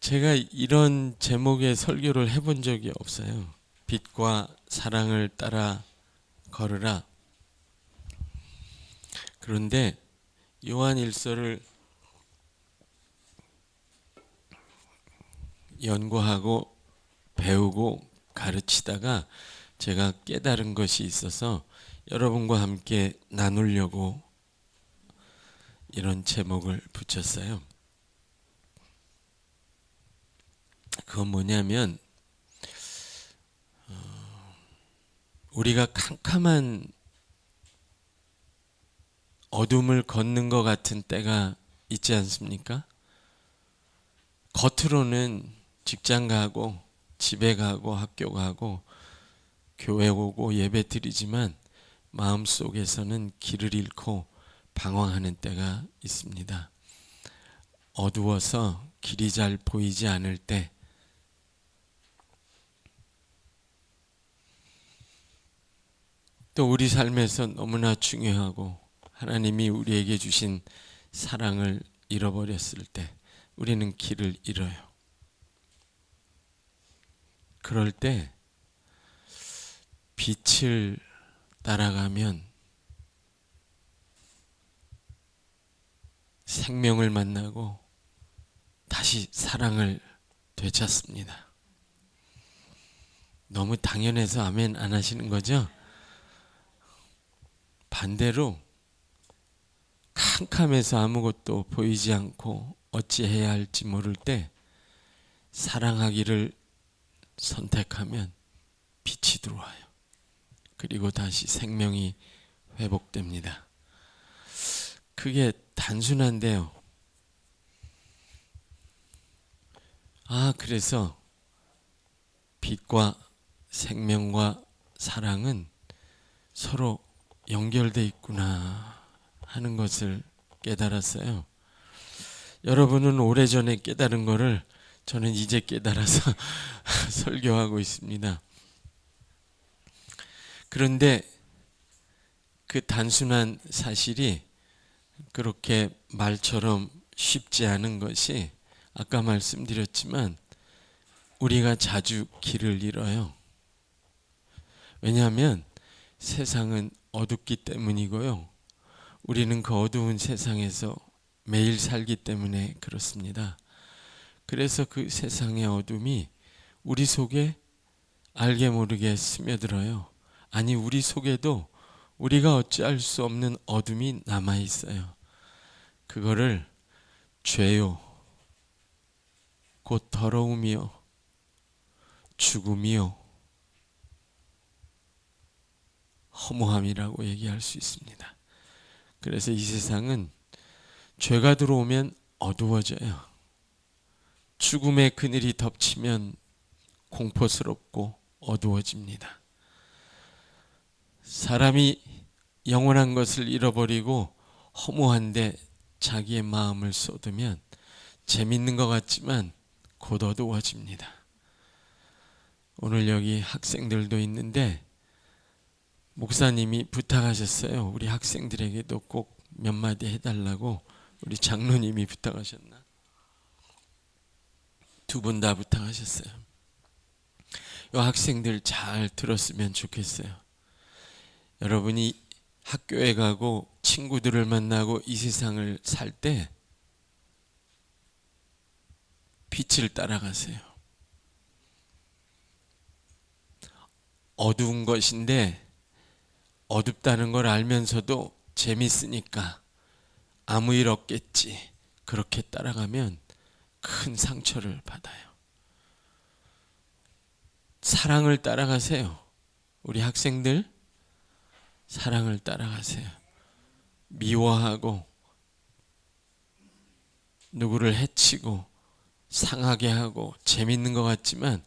제가 이런 제목의 설교를 해본 적이 없어요. 빛과 사랑을 따라 걸으라. 그런데 요한일서를 연구하고 배우고 가르치다가 제가 깨달은 것이 있어서 여러분과 함께 나누려고 이런 제목을 붙였어요. 그건 뭐냐면 우리가 캄캄한 어둠을 걷는 것 같은 때가 있지 않습니까? 겉으로는 직장 가고 집에 가고 학교 가고 교회 오고 예배 드리지만 마음속에서는 길을 잃고 방황하는 때가 있습니다. 어두워서 길이 잘 보이지 않을 때, 또 우리 삶에서 너무나 중요하고 하나님이 우리에게 주신 사랑을 잃어버렸을 때 우리는 길을 잃어요. 그럴 때 빛을 따라가면 생명을 만나고 다시 사랑을 되찾습니다. 너무 당연해서 아멘 안 하시는 거죠? 반대로 캄캄해서 아무것도 보이지 않고 어찌해야 할지 모를 때 사랑하기를 선택하면 빛이 들어와요. 그리고 다시 생명이 회복됩니다. 그게 단순한데요. 그래서 빛과 생명과 사랑은 서로 연결돼 있구나 하는 것을 깨달았어요. 여러분은 오래전에 깨달은 거를 저는 이제 깨달아서 설교하고 있습니다. 그런데 그 단순한 사실이 그렇게 말처럼 쉽지 않은 것이 아까 말씀드렸지만 우리가 자주 길을 잃어요. 왜냐하면 세상은 어둡기 때문이고요. 우리는 그 어두운 세상에서 매일 살기 때문에 그렇습니다. 그래서 그 세상의 어둠이 우리 속에 알게 모르게 스며들어요. 아니, 우리 속에도 우리가 어찌할 수 없는 어둠이 남아 있어요. 그거를 죄요, 곧 더러움이요, 죽음이요, 허무함이라고 얘기할 수 있습니다. 그래서 이 세상은 죄가 들어오면 어두워져요. 죽음의 그늘이 덮치면 공포스럽고 어두워집니다. 사람이 영원한 것을 잃어버리고 허무한데 자기의 마음을 쏟으면 재밌는 것 같지만 곧 어두워집니다. 오늘 여기 학생들도 있는데 목사님이 부탁하셨어요. 우리 학생들에게도 꼭 몇 마디 해달라고. 우리 장로님이 부탁하셨나? 두 분 다 부탁하셨어요. 이 학생들 잘 들었으면 좋겠어요. 여러분이 학교에 가고 친구들을 만나고 이 세상을 살 때 빛을 따라가세요. 어두운 것인데 어둡다는 걸 알면서도 재밌으니까 아무 일 없겠지, 그렇게 따라가면 큰 상처를 받아요. 사랑을 따라가세요. 우리 학생들 사랑을 따라가세요. 미워하고 누구를 해치고 상하게 하고 재밌는 것 같지만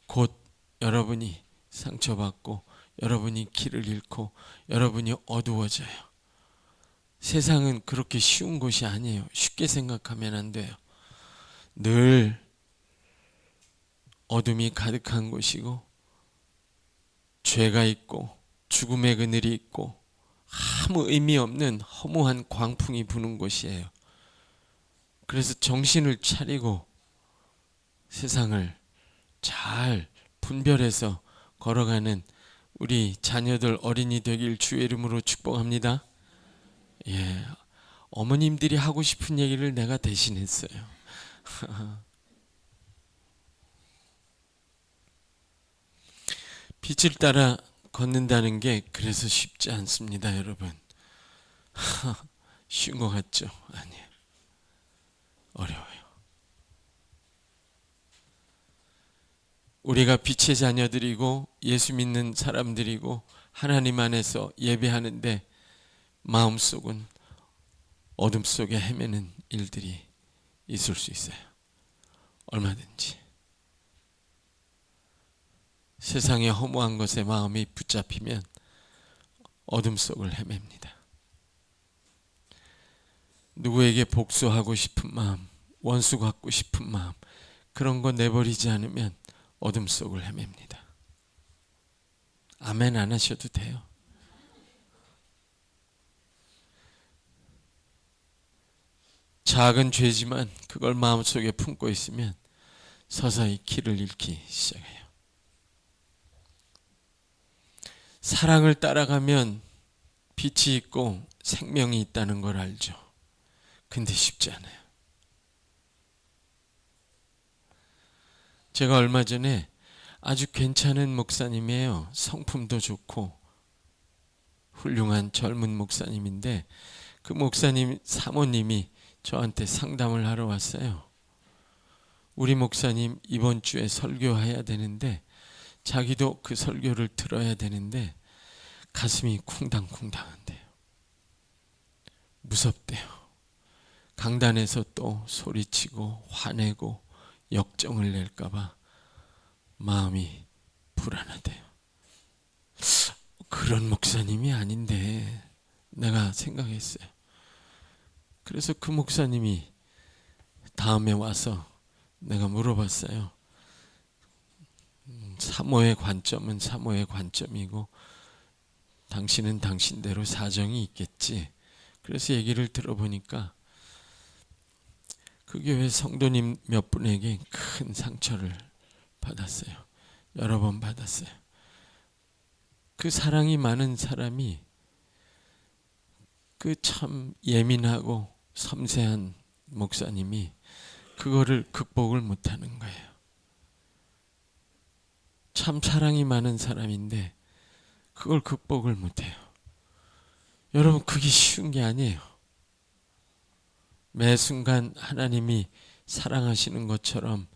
곧 여러분이 상처받고 여러분이 길을 잃고 여러분이 어두워져요. 세상은 그렇게 쉬운 곳이 아니에요. 쉽게 생각하면 안 돼요. 늘 어둠이 가득한 곳이고 죄가 있고 죽음의 그늘이 있고 아무 의미 없는 허무한 광풍이 부는 곳이에요. 그래서 정신을 차리고 세상을 잘 분별해서 걸어가는 우리 자녀들 어린이 되길 주의 이름으로 축복합니다. 예, 어머님들이 하고 싶은 얘기를 내가 대신했어요. 빛을 따라 걷는다는 게 그래서 쉽지 않습니다, 여러분. 쉬운 것 같죠? 아니에요. 어려워요. 우리가 빛의 자녀들이고 예수 믿는 사람들이고 하나님 안에서 예배하는데 마음속은 어둠 속에 헤매는 일들이 있을 수 있어요. 얼마든지. 세상의 허무한 것에 마음이 붙잡히면 어둠 속을 헤맵니다. 누구에게 복수하고 싶은 마음, 원수 갖고 싶은 마음, 그런 거 내버리지 않으면 어둠 속을 헤맵니다. 아멘 안 하셔도 돼요. 작은 죄지만 그걸 마음속에 품고 있으면 서서히 길을 잃기 시작해요. 사랑을 따라가면 빛이 있고 생명이 있다는 걸 알죠. 근데 쉽지 않아요. 제가 얼마 전에 아주 괜찮은 목사님이에요. 성품도 좋고 훌륭한 젊은 목사님인데 그 목사님 사모님이 저한테 상담을 하러 왔어요. 우리 목사님 이번 주에 설교해야 되는데 자기도 그 설교를 들어야 되는데 가슴이 쿵당쿵당한대요. 무섭대요. 강단에서 또 소리치고 화내고 역정을 낼까봐 마음이 불안하대요. 그런 목사님이 아닌데 내가 생각했어요. 그래서 그 목사님이 다음에 와서 내가 물어봤어요. 사모의 관점은 사모의 관점이고 당신은 당신대로 사정이 있겠지. 그래서 얘기를 들어보니까 그 교회 성도님 몇 분에게 큰 상처를 받았어요. 여러 번 받았어요. 그 사랑이 많은 사람이 그 참 예민하고 섬세한 목사님이 그거를 극복을 못하는 거예요. 참 사랑이 많은 사람인데 그걸 극복을 못해요. 여러분 그게 쉬운 게 아니에요. 매 순간 하나님이 사랑하시는 것처럼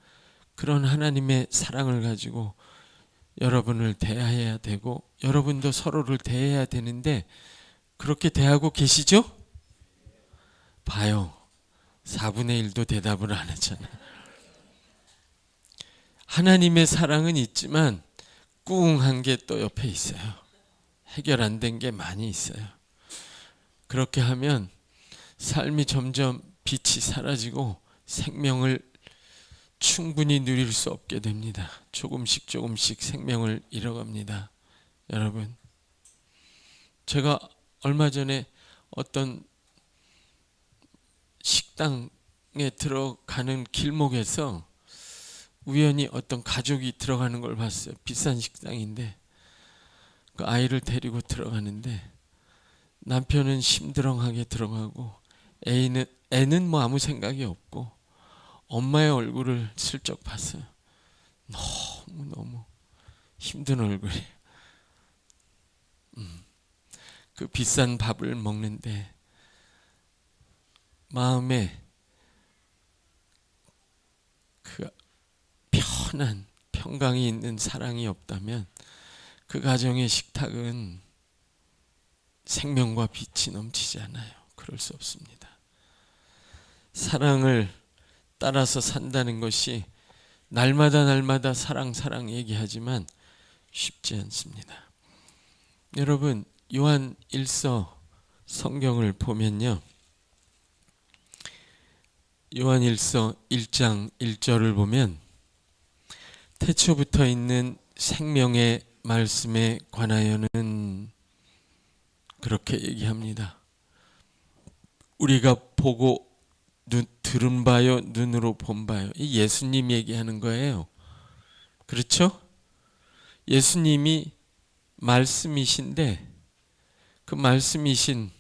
그런 하나님의 사랑을 가지고 여러분을 대해야 되고 여러분도 서로를 대해야 되는데 그렇게 대하고 계시죠? 봐요. 4분의 1도 대답을 안 했잖아요. 하나님의 사랑은 있지만 꿍한 게 또 옆에 있어요. 해결 안 된 게 많이 있어요. 그렇게 하면 삶이 점점 빛이 사라지고 생명을 충분히 누릴 수 없게 됩니다. 조금씩 조금씩 생명을 잃어갑니다. 여러분, 제가 얼마 전에 어떤 식당에 들어가는 길목에서 우연히 어떤 가족이 들어가는 걸 봤어요. 비싼 식당인데 그 아이를 데리고 들어가는데 남편은 심드렁하게 들어가고 애는 뭐 아무 생각이 없고 엄마의 얼굴을 슬쩍 봤어요. 너무 힘든 얼굴이에요. 그 비싼 밥을 먹는데 마음에 그 편한 평강이 있는 사랑이 없다면 그 가정의 식탁은 생명과 빛이 넘치지 않아요. 그럴 수 없습니다. 사랑을 따라서 산다는 것이 날마다 사랑 얘기하지만 쉽지 않습니다. 여러분 요한 1서 성경을 보면요. 요한 1서 1장 1절을 보면 태초부터 있는 생명의 말씀에 관하여는 그렇게 얘기합니다. 우리가 보고 들은 바요, 눈으로 본 바요. 이 예수님 얘기하는 거예요. 그렇죠? 예수님이 말씀이신데 그 말씀이신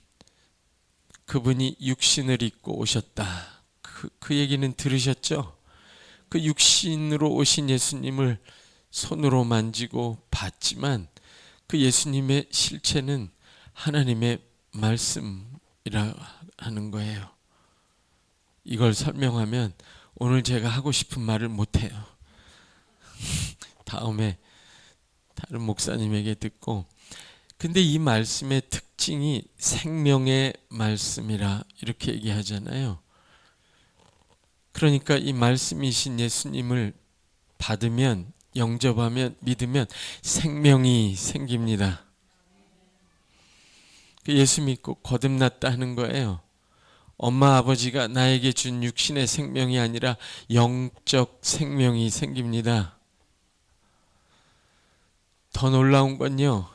그분이 육신을 입고 오셨다. 그 얘기는 들으셨죠? 그 육신으로 오신 예수님을 손으로 만지고 봤지만 그 예수님의 실체는 하나님의 말씀이라 하는 거예요. 이걸 설명하면 오늘 제가 하고 싶은 말을 못해요. 다음에 다른 목사님에게 듣고, 근데 이 말씀의 특징이 생명의 말씀이라 이렇게 얘기하잖아요. 그러니까 이 말씀이신 예수님을 받으면, 영접하면, 믿으면 생명이 생깁니다. 예수 믿고 거듭났다 하는 거예요. 엄마 아버지가 나에게 준 육신의 생명이 아니라 영적 생명이 생깁니다. 더 놀라운 건요,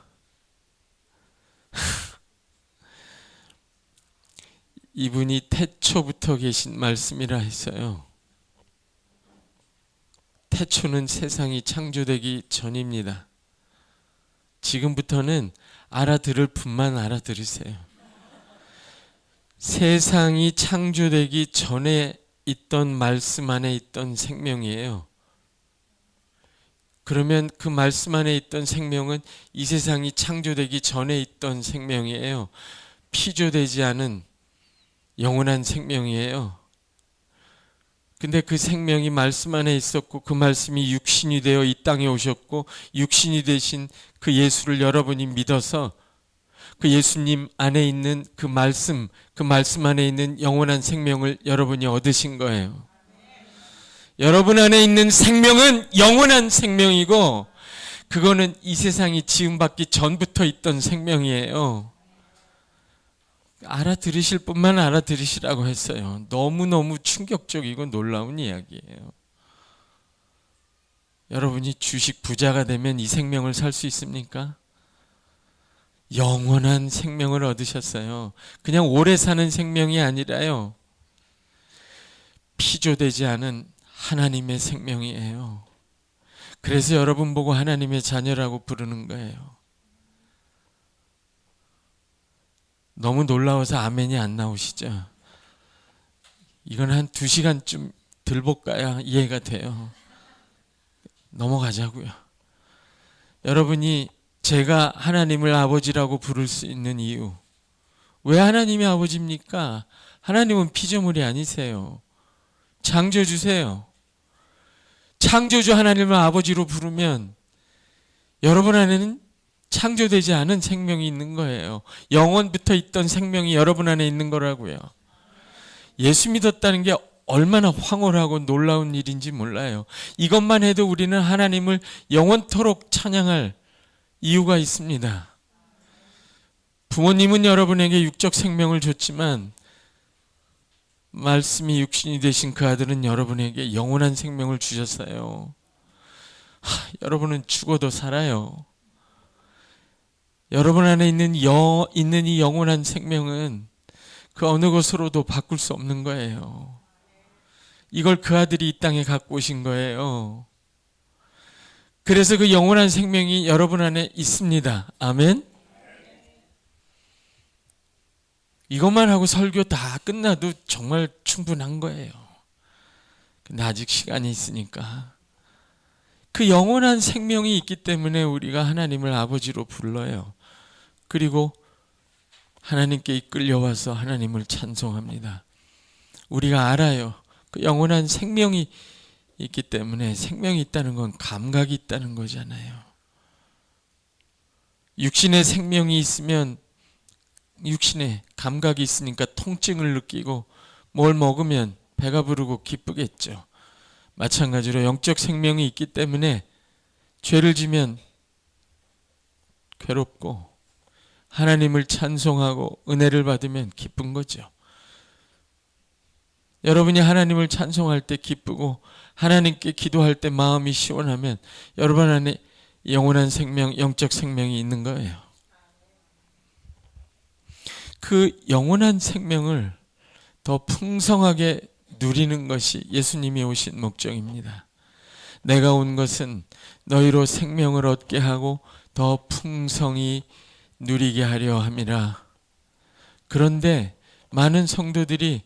이분이 태초부터 계신 말씀이라 했어요. 태초는 세상이 창조되기 전입니다. 지금부터는 알아들을 분만 알아들으세요. 세상이 창조되기 전에 있던 말씀 안에 있던 생명이에요. 그러면 그 말씀 안에 있던 생명은 이 세상이 창조되기 전에 있던 생명이에요. 피조되지 않은 영원한 생명이에요. 근데 그 생명이 말씀 안에 있었고 그 말씀이 육신이 되어 이 땅에 오셨고 육신이 되신 그 예수를 여러분이 믿어서 그 예수님 안에 있는 그 말씀 안에 있는 영원한 생명을 여러분이 얻으신 거예요. 여러분 안에 있는 생명은 영원한 생명이고 그거는 이 세상이 지음받기 전부터 있던 생명이에요. 알아들으실 분만 알아들으시라고 했어요. 너무너무 충격적이고 놀라운 이야기예요. 여러분이 주식 부자가 되면 이 생명을 살 수 있습니까? 영원한 생명을 얻으셨어요. 그냥 오래 사는 생명이 아니라요, 피조되지 않은 하나님의 생명이에요. 그래서 여러분 보고 하나님의 자녀라고 부르는 거예요. 너무 놀라워서 아멘이 안 나오시죠? 이건 한 2시간쯤 들볶아야 이해가 돼요. 넘어가자고요. 여러분이 제가 하나님을 아버지라고 부를 수 있는 이유, 왜 하나님이 아버지입니까? 하나님은 피조물이 아니세요. 창조주세요. 창조주 하나님을 아버지로 부르면 여러분 안에는 창조되지 않은 생명이 있는 거예요. 영원부터 있던 생명이 여러분 안에 있는 거라고요. 예수 믿었다는 게 얼마나 황홀하고 놀라운 일인지 몰라요. 이것만 해도 우리는 하나님을 영원토록 찬양할 이유가 있습니다. 부모님은 여러분에게 육적 생명을 줬지만 말씀이 육신이 되신 그 아들은 여러분에게 영원한 생명을 주셨어요. 여러분은 죽어도 살아요. 여러분 안에 있는 이 영원한 생명은 그 어느 것으로도 바꿀 수 없는 거예요. 이걸 그 아들이 이 땅에 갖고 오신 거예요. 그래서 그 영원한 생명이 여러분 안에 있습니다. 아멘. 이것만 하고 설교 다 끝나도 정말 충분한 거예요. 근데 아직 시간이 있으니까 그 영원한 생명이 있기 때문에 우리가 하나님을 아버지로 불러요. 그리고 하나님께 이끌려와서 하나님을 찬송합니다. 우리가 알아요. 그 영원한 생명이 있기 때문에, 생명이 있다는 건 감각이 있다는 거잖아요. 육신의 생명이 있으면 육신에 감각이 있으니까 통증을 느끼고 뭘 먹으면 배가 부르고 기쁘겠죠. 마찬가지로 영적 생명이 있기 때문에 죄를 지면 괴롭고 하나님을 찬송하고 은혜를 받으면 기쁜 거죠. 여러분이 하나님을 찬송할 때 기쁘고 하나님께 기도할 때 마음이 시원하면 여러분 안에 영원한 생명, 영적 생명이 있는 거예요. 그 영원한 생명을 더 풍성하게 누리는 것이 예수님이 오신 목적입니다. 내가 온 것은 너희로 생명을 얻게 하고 더 풍성히 누리게 하려 함이라. 그런데 많은 성도들이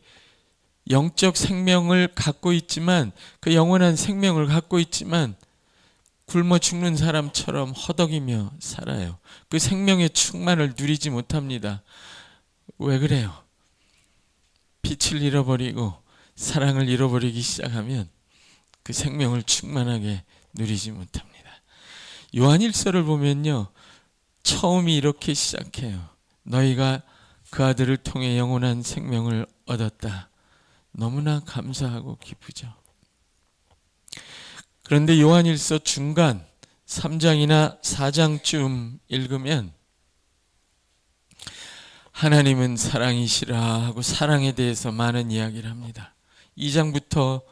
영적 생명을 갖고 있지만, 그 영원한 생명을 갖고 있지만 굶어 죽는 사람처럼 허덕이며 살아요. 그 생명의 충만을 누리지 못합니다. 왜 그래요? 빛을 잃어버리고 사랑을 잃어버리기 시작하면 그 생명을 충만하게 누리지 못합니다. 요한일서를 보면요, 처음이 이렇게 시작해요. 너희가 그 아들을 통해 영원한 생명을 얻었다. 너무나 감사하고 기쁘죠. 그런데 요한일서 중간 3장이나 4장쯤 읽으면 하나님은 사랑이시라 하고 사랑에 대해서 많은 이야기를 합니다. 2장부터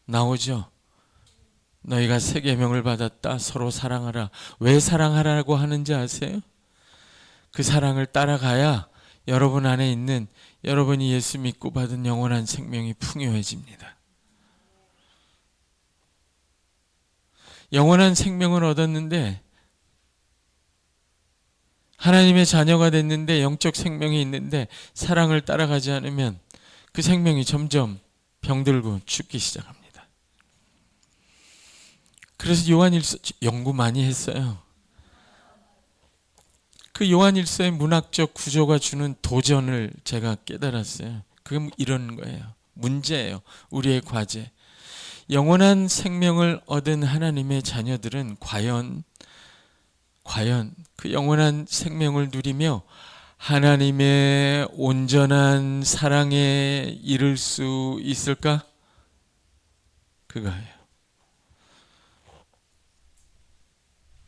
나오죠. 너희가 새 계명을 받았다. 서로 사랑하라. 왜 사랑하라고 하는지 아세요? 그 사랑을 따라가야 여러분 안에 있는, 여러분이 예수 믿고 받은 영원한 생명이 풍요해집니다. 영원한 생명을 얻었는데, 하나님의 자녀가 됐는데, 영적 생명이 있는데 사랑을 따라가지 않으면 그 생명이 점점 병들고 죽기 시작합니다. 그래서 요한일서 연구 많이 했어요. 그 요한일서의 문학적 구조가 주는 도전을 제가 깨달았어요. 그게 이런 거예요. 문제예요. 우리의 과제. 영원한 생명을 얻은 하나님의 자녀들은 과연 그 영원한 생명을 누리며 하나님의 온전한 사랑에 이를 수 있을까? 그거예요.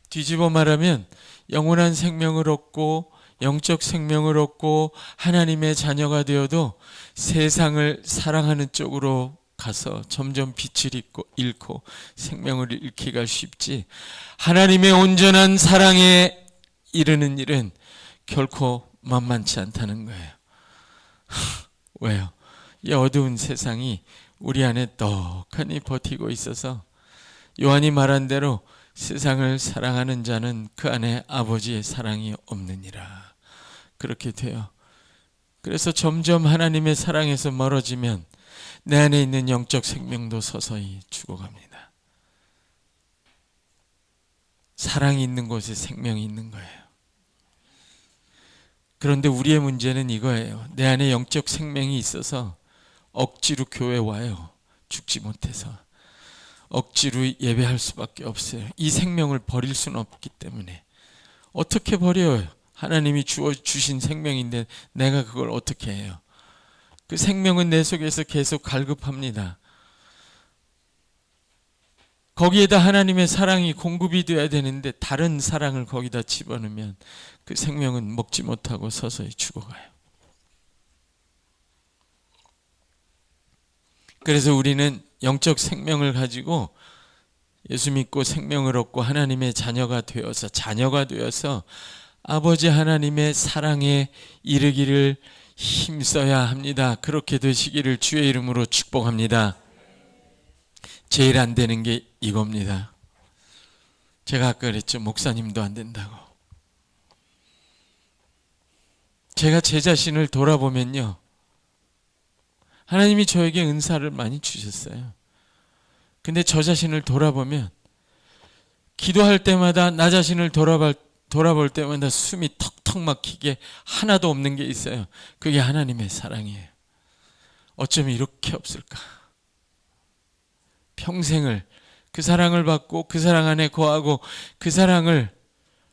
뒤집어 말하면 영원한 생명을 얻고 영적 생명을 얻고 하나님의 자녀가 되어도 세상을 사랑하는 쪽으로 가서 점점 빛을 잃고 생명을 잃기가 쉽지, 하나님의 온전한 사랑에 이르는 일은 결코 만만치 않다는 거예요. 왜요? 이 어두운 세상이 우리 안에 떡하니 버티고 있어서 요한이 말한 대로 세상을 사랑하는 자는 그 안에 아버지의 사랑이 없느니라. 그렇게 돼요. 그래서 점점 하나님의 사랑에서 멀어지면 내 안에 있는 영적 생명도 서서히 죽어갑니다. 사랑이 있는 곳에 생명이 있는 거예요. 그런데 우리의 문제는 이거예요. 내 안에 영적 생명이 있어서 억지로 교회 와요. 죽지 못해서. 억지로 예배할 수밖에 없어요. 이 생명을 버릴 수는 없기 때문에. 어떻게 버려요? 하나님이 주신 생명인데 내가 그걸 어떻게 해요? 그 생명은 내 속에서 계속 갈급합니다. 거기에다 하나님의 사랑이 공급이 되어야 되는데 다른 사랑을 거기다 집어넣으면 그 생명은 먹지 못하고 서서히 죽어가요. 그래서 우리는 영적 생명을 가지고 예수 믿고 생명을 얻고 하나님의 자녀가 되어서 아버지 하나님의 사랑에 이르기를 힘써야 합니다. 그렇게 되시기를 주의 이름으로 축복합니다. 제일 안 되는 게 이겁니다. 제가 아까 그랬죠. 목사님도 안 된다고. 제가 제 자신을 돌아보면요, 하나님이 저에게 은사를 많이 주셨어요. 근데 저 자신을 돌아보면 기도할 때마다 나 자신을 돌아볼 때마다 숨이 턱턱 막히게 하나도 없는 게 있어요. 그게 하나님의 사랑이에요. 어쩜 이렇게 없을까? 평생을 그 사랑을 받고 그 사랑 안에 거하고 그 사랑을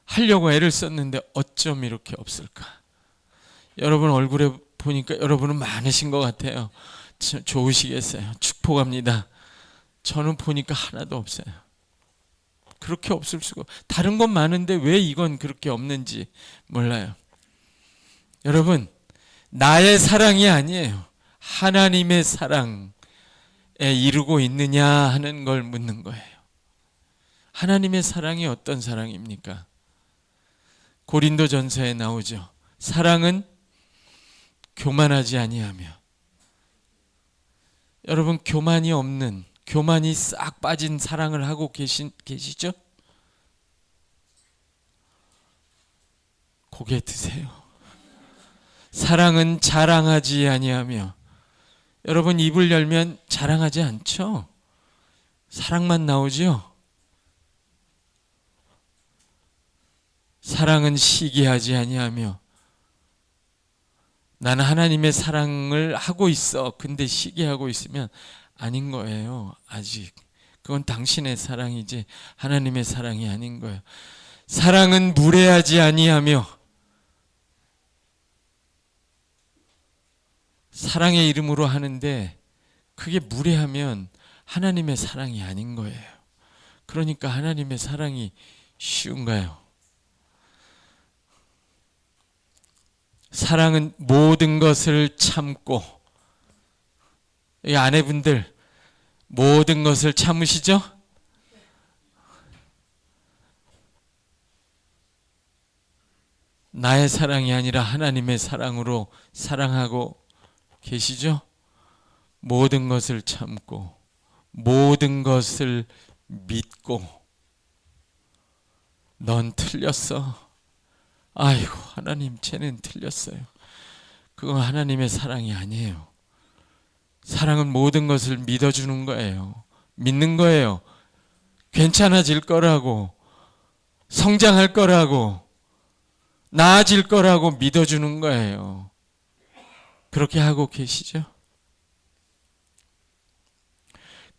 하려고 애를 썼는데 어쩜 이렇게 없을까? 여러분 얼굴에 보니까 여러분은 많으신 것 같아요. 참 좋으시겠어요. 축복합니다. 저는 보니까 하나도 없어요. 그렇게 없을 수가. 다른 건 많은데 왜 이건 그렇게 없는지 몰라요. 여러분, 나의 사랑이 아니에요. 하나님의 사랑에 이루고 있느냐 하는 걸 묻는 거예요. 하나님의 사랑이 어떤 사랑입니까? 고린도전서에 나오죠. 사랑은 교만하지 아니하며 여러분 교만이 없는, 교만이 싹 빠진 사랑을 하고 계시죠? 고개 드세요. 사랑은 자랑하지 아니하며. 여러분 입을 열면 자랑하지 않죠? 사랑만 나오죠? 사랑은 시기하지 아니하며. 나는 하나님의 사랑을 하고 있어. 근데 시기하고 있으면 아닌 거예요. 아직. 그건 당신의 사랑이지 하나님의 사랑이 아닌 거예요. 사랑은 무례하지 아니하며. 사랑의 이름으로 하는데 그게 무례하면 하나님의 사랑이 아닌 거예요. 그러니까 하나님의 사랑이 쉬운가요? 사랑은 모든 것을 참고. 이 아내분들 모든 것을 참으시죠? 나의 사랑이 아니라 하나님의 사랑으로 사랑하고 계시죠? 모든 것을 참고 모든 것을 믿고. 넌 틀렸어. 아이고 하나님 쟤는 틀렸어요. 그건 하나님의 사랑이 아니에요. 사랑은 모든 것을 믿어주는 거예요. 믿는 거예요. 괜찮아질 거라고, 성장할 거라고, 나아질 거라고 믿어주는 거예요. 그렇게 하고 계시죠?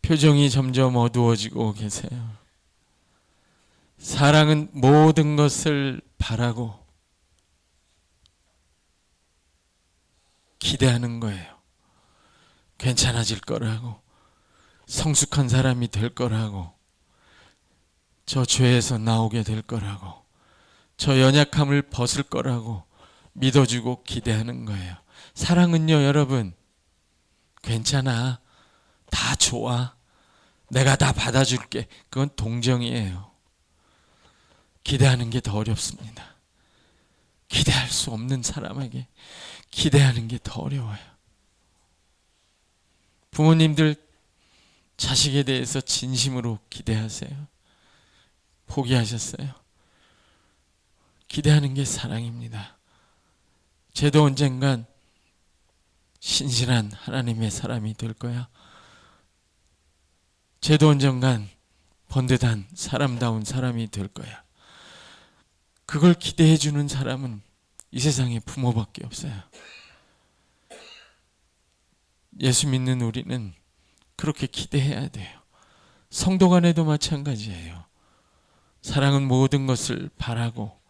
표정이 점점 어두워지고 계세요. 사랑은 모든 것을 바라고 기대하는 거예요. 괜찮아질 거라고, 성숙한 사람이 될 거라고, 저 죄에서 나오게 될 거라고, 저 연약함을 벗을 거라고 믿어주고 기대하는 거예요. 사랑은요 여러분, 괜찮아, 다 좋아, 내가 다 받아줄게, 그건 동정이에요. 기대하는 게 더 어렵습니다. 기대할 수 없는 사람에게 기대하는 게 더 어려워요. 부모님들 자식에 대해서 진심으로 기대하세요? 포기하셨어요? 기대하는 게 사랑입니다. 쟤도 언젠간 신실한 하나님의 사람이 될 거야. 쟤도 언젠간 번듯한 사람다운 사람이 될 거야. 그걸 기대해 주는 사람은 이 세상에 부모밖에 없어요. 예수 믿는 우리는 그렇게 기대해야 돼요. 성도 간에도 마찬가지예요. 사랑은 모든 것을 바라고.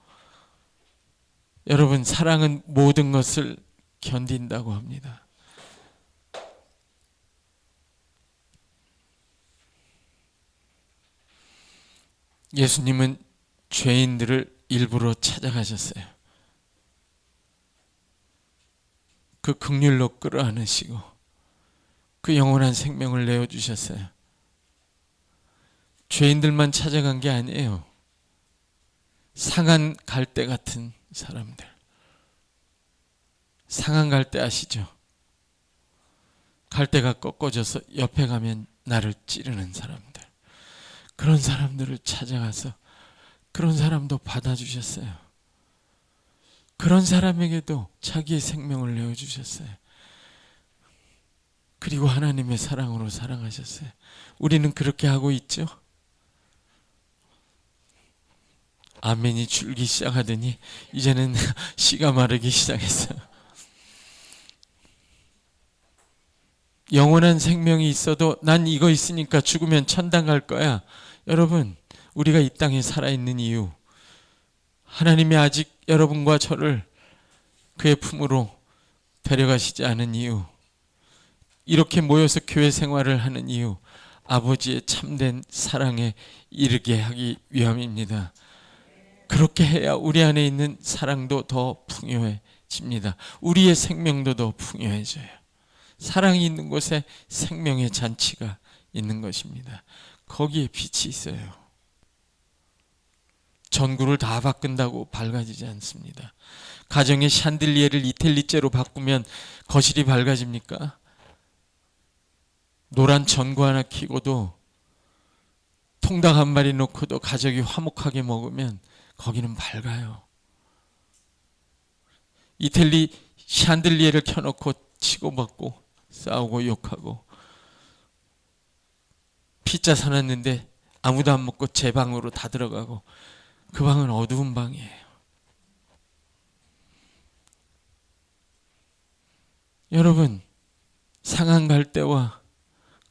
여러분 사랑은 모든 것을 견딘다고 합니다. 예수님은 죄인들을 일부러 찾아가셨어요. 그 긍휼로 끌어안으시고 그 영원한 생명을 내어주셨어요. 죄인들만 찾아간 게 아니에요. 상한 갈대 같은 사람들. 상한 갈대 아시죠? 갈대가 꺾어져서 옆에 가면 나를 찌르는 사람들. 그런 사람들을 찾아가서 그런 사람도 받아주셨어요. 그런 사람에게도 자기의 생명을 내어주셨어요. 그리고 하나님의 사랑으로 사랑하셨어요. 우리는 그렇게 하고 있죠? 아멘이 줄기 시작하더니 이제는 씨가 마르기 시작했어요. 영원한 생명이 있어도 난 이거 있으니까 죽으면 천당 갈 거야. 여러분, 우리가 이 땅에 살아있는 이유, 하나님이 아직 여러분과 저를 그의 품으로 데려가시지 않은 이유, 이렇게 모여서 교회 생활을 하는 이유, 아버지의 참된 사랑에 이르게 하기 위함입니다. 그렇게 해야 우리 안에 있는 사랑도 더 풍요해집니다. 우리의 생명도 더 풍요해져요. 사랑이 있는 곳에 생명의 잔치가 있는 것입니다. 거기에 빛이 있어요. 전구를 다 바꾼다고 밝아지지 않습니다. 가정의 샹들리에를 이탈리제로 바꾸면 거실이 밝아집니까? 노란 전구 하나 키고도 통닭 한 마리 놓고도 가족이 화목하게 먹으면 거기는 밝아요. 이태리 샹들리에를 켜놓고 치고받고 싸우고 욕하고, 피자 사놨는데 아무도 안 먹고 제 방으로 다 들어가고, 그 방은 어두운 방이에요. 여러분, 상한 갈 때와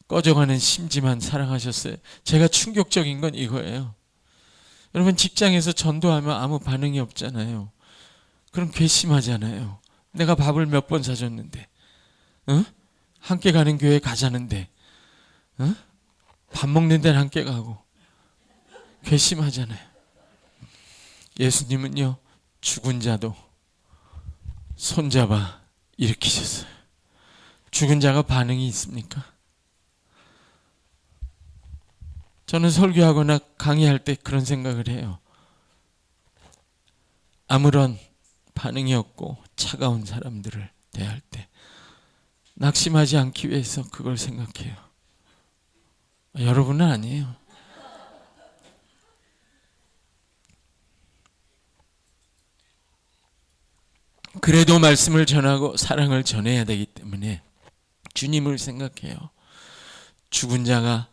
꺼져가는 심지만 사랑하셨어요. 제가 충격적인 건 이거예요. 여러분, 직장에서 전도하면 아무 반응이 없잖아요. 그럼 괘씸하잖아요. 내가 밥을 몇 번 사줬는데, 어? 함께 가는 교회 가자는데, 어? 밥 먹는 데는 함께 가고, 괘씸하잖아요. 예수님은요, 죽은 자도 손잡아 일으키셨어요. 죽은 자가 반응이 있습니까? 저는 설교하거나 강의할 때 그런 생각을 해요. 아무런 반응이 없고 차가운 사람들을 대할 때 낙심하지 않기 위해서 그걸 생각해요. 여러분은 아니에요. 그래도 말씀을 전하고 사랑을 전해야 되기 때문에 주님을 생각해요. 죽은 자가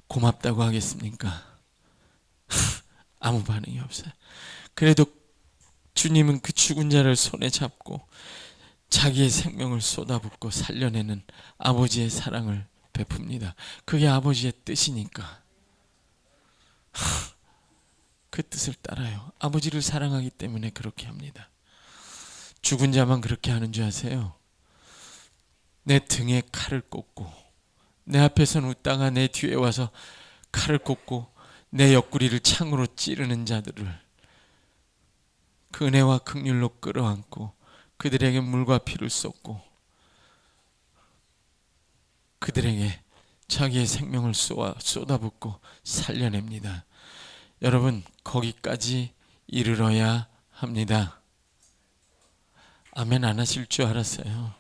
고맙다고 하겠습니까? 아무 반응이 없어요. 그래도 주님은 그 죽은 자를 손에 잡고 자기의 생명을 쏟아붓고 살려내는 아버지의 사랑을 베풉니다. 그게 아버지의 뜻이니까 그 뜻을 따라요. 아버지를 사랑하기 때문에 그렇게 합니다. 죽은 자만 그렇게 하는 줄 아세요? 내 등에 칼을 꽂고, 내 앞에서는 웃다가 내 뒤에 와서 칼을 꽂고 내 옆구리를 창으로 찌르는 자들을 그 은혜와 긍휼로 끌어안고 그들에게 물과 피를 쏟고 그들에게 자기의 생명을 쏟아붓고 살려냅니다. 여러분, 거기까지 이르러야 합니다. 아멘 안 하실 줄 알았어요.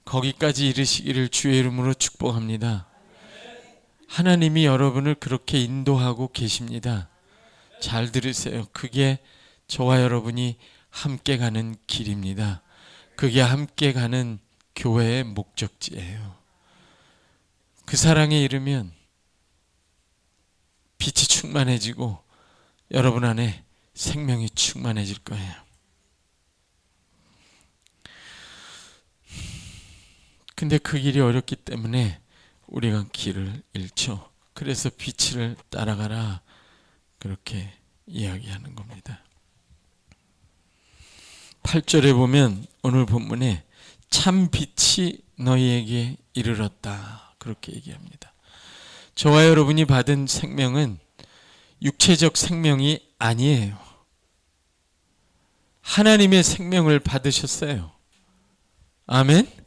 거기까지 이르시기를 주의 이름으로 축복합니다. 하나님이 여러분을 그렇게 인도하고 계십니다. 잘 들으세요. 그게 저와 여러분이 함께 가는 길입니다. 그게 함께 가는 교회의 목적지예요. 그 사랑에 이르면 빛이 충만해지고 여러분 안에 생명이 충만해질 거예요. 근데 그 길이 어렵기 때문에 우리가 길을 잃죠. 그래서 빛을 따라가라, 그렇게 이야기하는 겁니다. 8절에 보면 오늘 본문에 참 빛이 너희에게 이르렀다, 그렇게 얘기합니다. 저와 여러분이 받은 생명은 육체적 생명이 아니에요. 하나님의 생명을 받으셨어요. 아멘?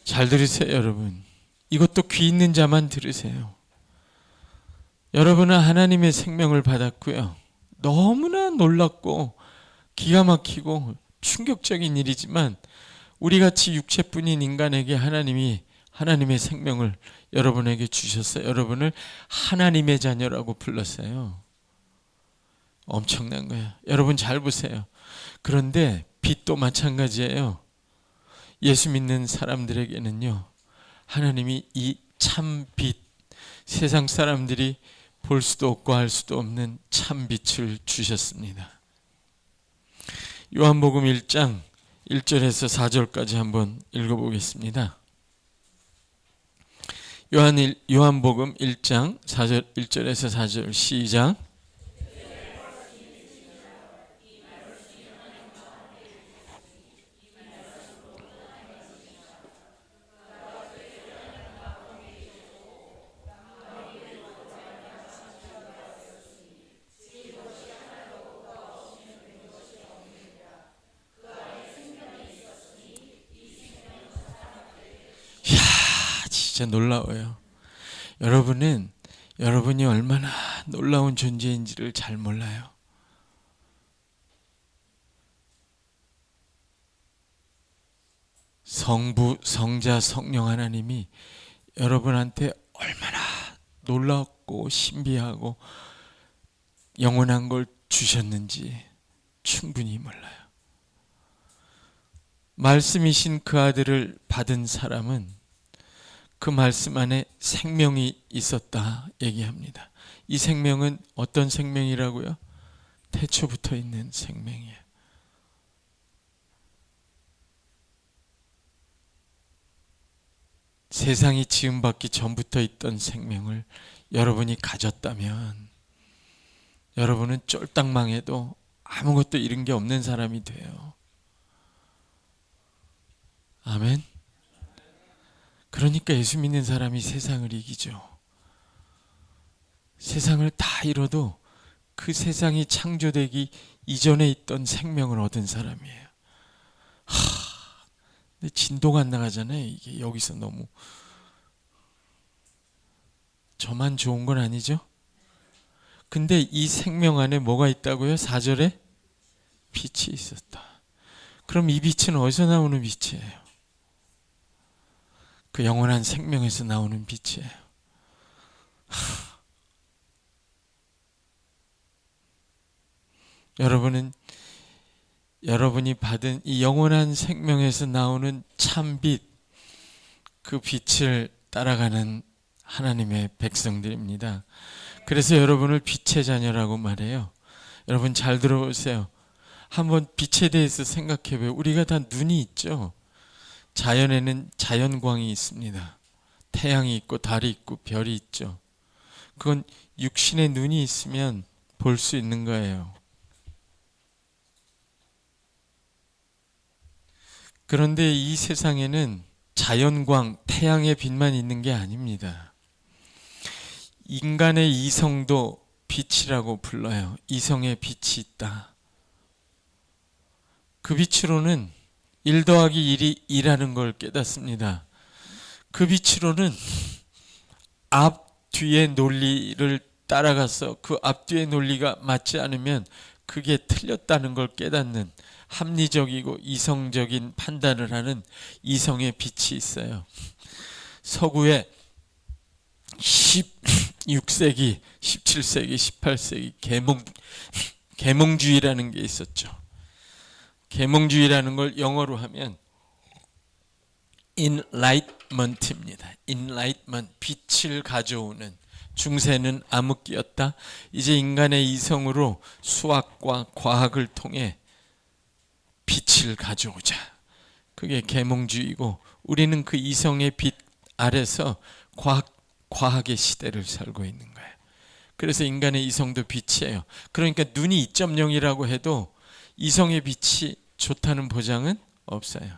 잘 들으세요, 여러분. 이것도 귀 있는 자만 들으세요. 여러분은 하나님의 생명을 받았고요. 너무나 놀랍고 기가 막히고 충격적인 일이지만 우리같이 육체뿐인 인간에게 하나님이 하나님의 생명을 여러분에게 주셨어요. 여러분을 하나님의 자녀라고 불렀어요. 엄청난 거예요. 여러분 잘 보세요. 그런데 빛도 마찬가지예요. 예수 믿는 사람들에게는요, 하나님이 이 참 빛, 세상 사람들이 볼 수도 없고 알 수도 없는 참 빛을 주셨습니다. 요한복음 1장 1절에서 4절까지 한번 읽어보겠습니다. 요한복음 1장 1절에서 4절 시작. 진짜 놀라워요. 여러분이 얼마나 놀라운 존재인지를 잘 몰라요. 성부, 성자, 성령 하나님이 여러분한테 얼마나 놀랍고 신비하고 영원한 걸 주셨는지 충분히 몰라요. 말씀이신 그 아들을 받은 사람은 그 말씀 안에 생명이 있었다 얘기합니다. 이 생명은 어떤 생명이라고요? 태초부터 있는 생명이에요. 세상이 지음받기 전부터 있던 생명을 여러분이 가졌다면 여러분은 쫄딱 망해도 아무것도 잃은 게 없는 사람이 돼요. 아멘. 그러니까 예수 믿는 사람이 세상을 이기죠. 세상을 다 잃어도 그 세상이 창조되기 이전에 있던 생명을 얻은 사람이에요. 근데 진도가 안 나가잖아요. 이게 여기서 너무 저만 좋은 건 아니죠? 근데 이 생명 안에 뭐가 있다고요? 4절에 빛이 있었다. 그럼 이 빛은 어디서 나오는 빛이에요? 그 영원한 생명에서 나오는 빛이에요. 여러분은 여러분이 받은 이 영원한 생명에서 나오는 참빛, 그 빛을 따라가는 하나님의 백성들입니다. 그래서 여러분을 빛의 자녀라고 말해요. 여러분 잘 들어보세요. 한번 빛에 대해서 생각해봐요. 우리가 다 눈이 있죠. 자연에는 자연광이 있습니다. 태양이 있고 달이 있고 별이 있죠. 그건 육신의 눈이 있으면 볼 수 있는 거예요. 그런데 이 세상에는 자연광, 태양의 빛만 있는 게 아닙니다. 인간의 이성도 빛이라고 불러요. 이성의 빛이 있다. 그 빛으로는 1 더하기 1이 2라는 걸 깨닫습니다. 그 빛으로는 앞뒤의 논리를 따라가서 그 앞뒤의 논리가 맞지 않으면 그게 틀렸다는 걸 깨닫는 합리적이고 이성적인 판단을 하는 이성의 빛이 있어요. 서구에 16세기, 17세기, 18세기 계몽주의라는 게 있었죠. 계몽주의라는 걸 영어로 하면 Enlightenment입니다. Enlightenment, 빛을 가져오는. 중세는 암흑기였다. 이제 인간의 이성으로 수학과 과학을 통해 빛을 가져오자. 그게 계몽주의고, 우리는 그 이성의 빛 아래서 과학의 시대를 살고 있는 거예요. 그래서 인간의 이성도 빛이에요. 그러니까 눈이 2.0이라고 해도 이성의 빛이 좋다는 보장은 없어요.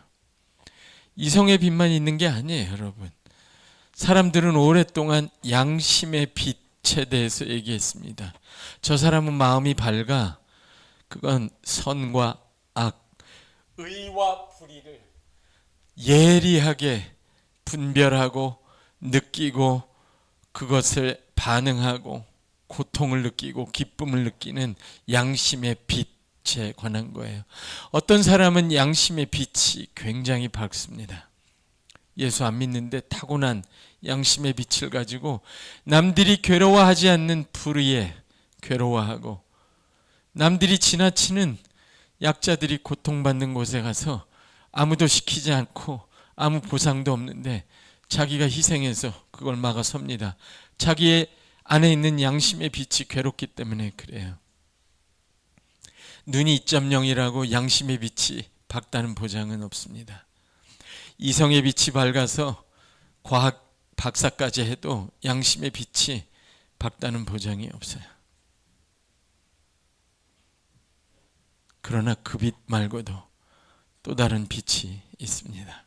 이성의 빛만 있는 게 아니에요, 여러분. 사람들은 오랫동안 양심의 빛에 대해서 얘기했습니다. 저 사람은 마음이 밝아. 그건 선과 악, 의와 불의를 예리하게 분별하고 느끼고 그것을 반응하고 고통을 느끼고 기쁨을 느끼는 양심의 빛에 관한 거예요. 어떤 사람은 양심의 빛이 굉장히 밝습니다. 예수 안 믿는데 타고난 양심의 빛을 가지고 남들이 괴로워하지 않는 불의에 괴로워하고, 남들이 지나치는 약자들이 고통받는 곳에 가서 아무도 시키지 않고 아무 보상도 없는데 자기가 희생해서 그걸 막아섭니다. 자기의 안에 있는 양심의 빛이 괴롭기 때문에 그래요. 눈이 2.0이라고 양심의 빛이 밝다는 보장은 없습니다. 이성의 빛이 밝아서 과학 박사까지 해도 양심의 빛이 밝다는 보장이 없어요. 그러나 그 빛 말고도 또 다른 빛이 있습니다.